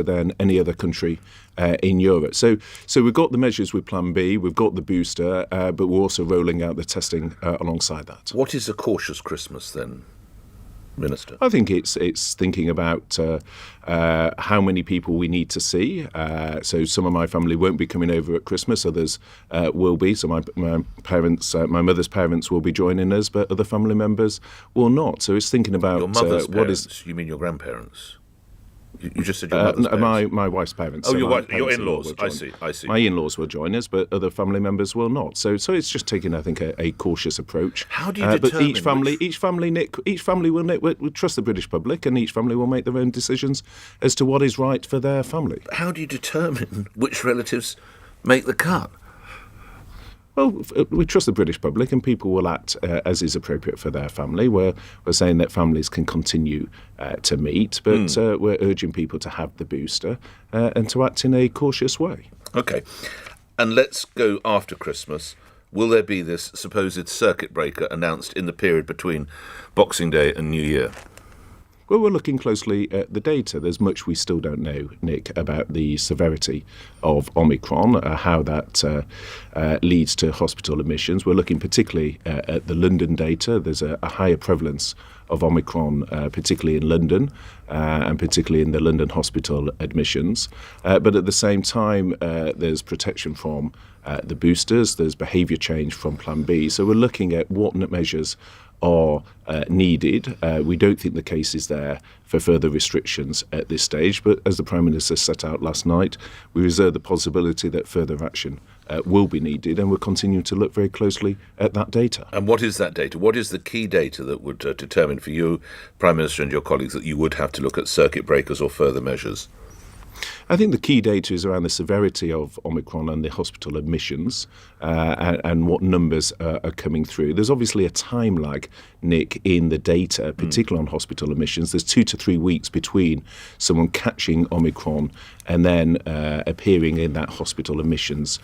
than any other country in Europe. So we've got the measures with Plan B, we've got the booster, but we're also rolling out the testing alongside that. What is a cautious Christmas then, Minister? I think it's thinking about how many people we need to see. So some of my family won't be coming over at Christmas, others will be. So my parents, my mother's parents will be joining us, but other family members will not. So it's thinking about your mother's parents. You mean your grandparents? You just said your mother's parents. My wife's parents. Oh, so your in-laws. I see. My in-laws will join us, but other family members will not. So it's just taking, I think, a cautious approach. How do you determine? But each family will trust the British public, and each family will make their own decisions as to what is right for their family. How do you determine which relatives make the cut? Well, we trust the British public, and people will act as is appropriate for their family. We're saying that families can continue to meet, but we're urging people to have the booster and to act in a cautious way. OK. And let's go after Christmas. Will there be this supposed circuit breaker announced in the period between Boxing Day and New Year? Well, we're looking closely at the data. There's much we still don't know, Nick, about the severity of Omicron, how that leads to hospital admissions. We're looking particularly at the London data. There's a higher prevalence of Omicron, particularly in London, and particularly in the London hospital admissions. But at the same time, there's protection from the boosters. There's behaviour change from Plan B. So we're looking at what measures are needed. We don't think the case is there for further restrictions at this stage, but as the Prime Minister set out last night, we reserve the possibility that further action will be needed, and we'll continue to look very closely at that data. And what is that data? What is the key data that would determine for you, Prime Minister, and your colleagues that you would have to look at circuit breakers or further measures? I think the key data is around the severity of Omicron and the hospital admissions and what numbers are coming through. There's obviously a time lag, Nick, in the data, particularly on hospital admissions. There's 2 to 3 weeks between someone catching Omicron and then appearing in that hospital admissions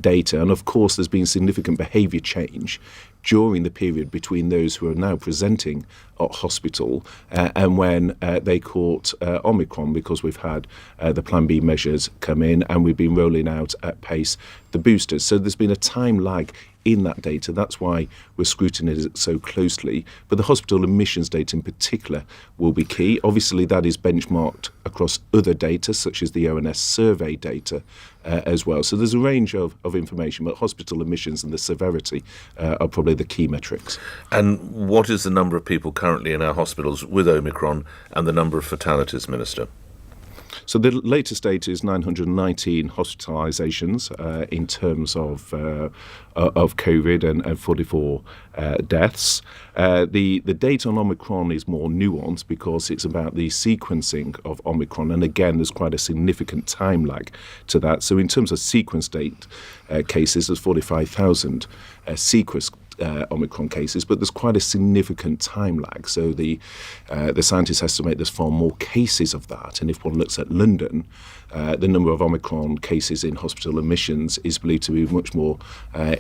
data. And of course, there's been significant behaviour change during the period between those who are now presenting at hospital and when they caught Omicron, because we've had the Plan B measures come in and we've been rolling out at pace the boosters. So there's been a time lag in that data. That's why we're scrutinizing it so closely. But the hospital admissions data in particular will be key. Obviously, that is benchmarked across other data, such as the ONS survey data as well. So there's a range of information, but hospital admissions and the severity are probably the key metrics. And what is the number of people currently in our hospitals with Omicron and the number of fatalities, Minister? So the latest data is 919 hospitalisations in terms of COVID and 44 deaths. The data on Omicron is more nuanced because it's about the sequencing of Omicron. And again, there's quite a significant time lag to that. So in terms of sequence date cases, there's 45,000 sequenced Omicron cases, but there's quite a significant time lag. So the scientists estimate there's far more cases of that. And if one looks at London, the number of Omicron cases in hospital admissions is believed to be much more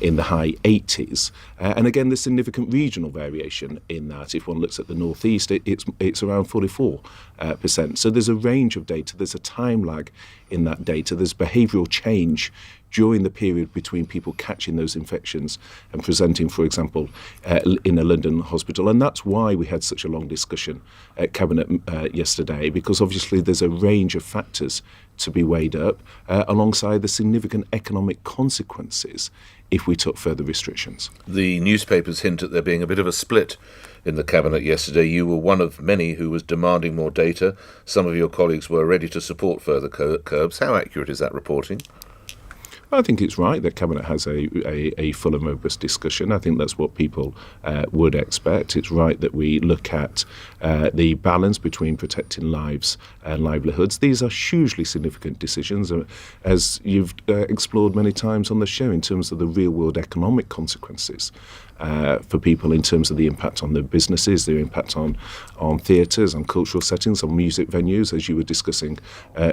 in the high 80s. And again, there's significant regional variation in that. If one looks at the northeast, it's around 44%. So there's a range of data. There's a time lag in that data. There's behavioural change during the period between people catching those infections and presenting, for example, in a London hospital. And that's why we had such a long discussion at Cabinet yesterday, because obviously there's a range of factors to be weighed up alongside the significant economic consequences if we took further restrictions. The newspapers hint at there being a bit of a split in the Cabinet yesterday. You were one of many who was demanding more data. Some of your colleagues were ready to support further curbs. How accurate is that reporting? I think it's right that Cabinet has a full and robust discussion. I think that's what people would expect. It's right that we look at the balance between protecting lives and livelihoods. These are hugely significant decisions, as you've explored many times on the show, in terms of the real-world economic consequences for people, in terms of the impact on their businesses, the impact on theatres, on cultural settings, on music venues, as you were discussing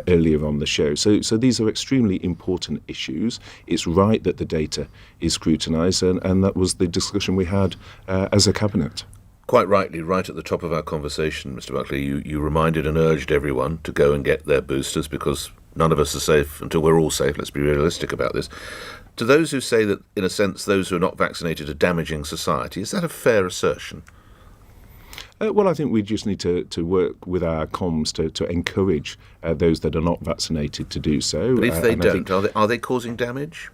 earlier on the show. So these are extremely important issues. It's right that the data is scrutinised, and that was the discussion we had as a Cabinet. Quite rightly, right at the top of our conversation, Mr. Barclay, you reminded and urged everyone to go and get their boosters because none of us are safe until we're all safe. Let's be realistic about this. To those who say that, in a sense, those who are not vaccinated are damaging society, is that a fair assertion? Well, I think we just need to work with our comms to encourage those that are not vaccinated to do so. But if they don't, are they causing damage?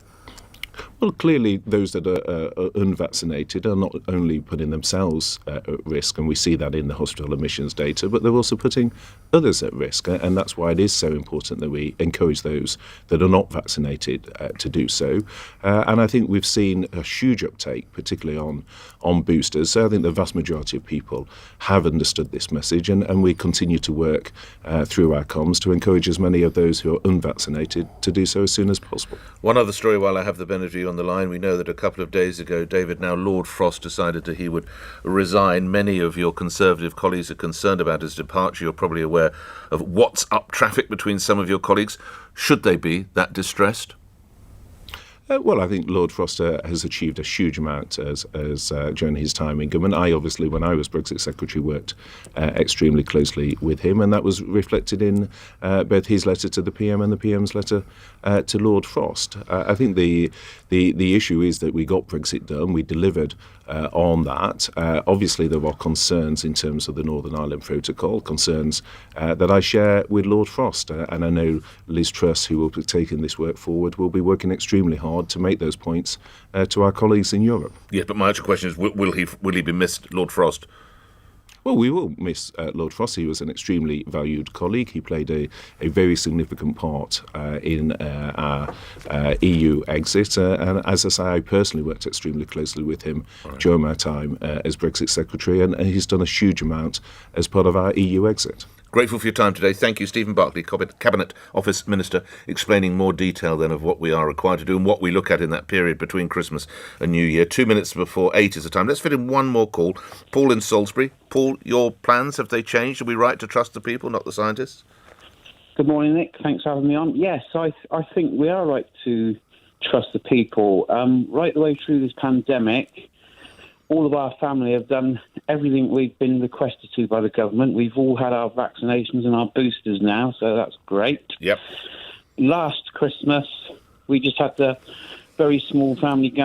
Well, clearly those that are unvaccinated are not only putting themselves at risk, and we see that in the hospital admissions data, but they're also putting others at risk. And that's why it is so important that we encourage those that are not vaccinated to do so. And I think we've seen a huge uptake, particularly on boosters. So I think the vast majority of people have understood this message, and we continue to work through our comms to encourage as many of those who are unvaccinated to do so as soon as possible. One other story while I have the benefit of you on the line. We know that a couple of days ago, David, now Lord Frost, decided that he would resign. Many of your Conservative colleagues are concerned about his departure. You're probably aware of what's up traffic between some of your colleagues. Should they be that distressed? Well, I think Lord Frost has achieved a huge amount as during his time in government. I obviously, when I was Brexit Secretary, worked extremely closely with him, and that was reflected in both his letter to the PM and the PM's letter to Lord Frost. I think the issue is that we got Brexit done. We delivered on that. Obviously, there are concerns in terms of the Northern Ireland Protocol, concerns that I share with Lord Frost. And I know Liz Truss, who will be taking this work forward, will be working extremely hard to make those points to our colleagues in Europe. Yeah, but my actual question is, will he be missed, Lord Frost? Well, we will miss Lord Frost. He was an extremely valued colleague. He played a very significant part in our EU exit. And as I say, I personally worked extremely closely with him during my time as Brexit Secretary, and he's done a huge amount as part of our EU exit. Grateful for your time today. Thank you, Stephen Barclay, Cabinet Office Minister, explaining more detail then of what we are required to do and what we look at in that period between Christmas and New Year. 2 minutes before 8 is the time. Let's fit in one more call. Paul in Salisbury. Paul, your plans, have they changed? Are we right to trust the people, not the scientists? Good morning, Nick. Thanks for having me on. Yes, I think we are right to trust the people. Right the way through this pandemic, all of our family have done everything we've been requested to by the government. We've all had our vaccinations and our boosters now, so that's great. Yep. Last Christmas, we just had the very small family gathering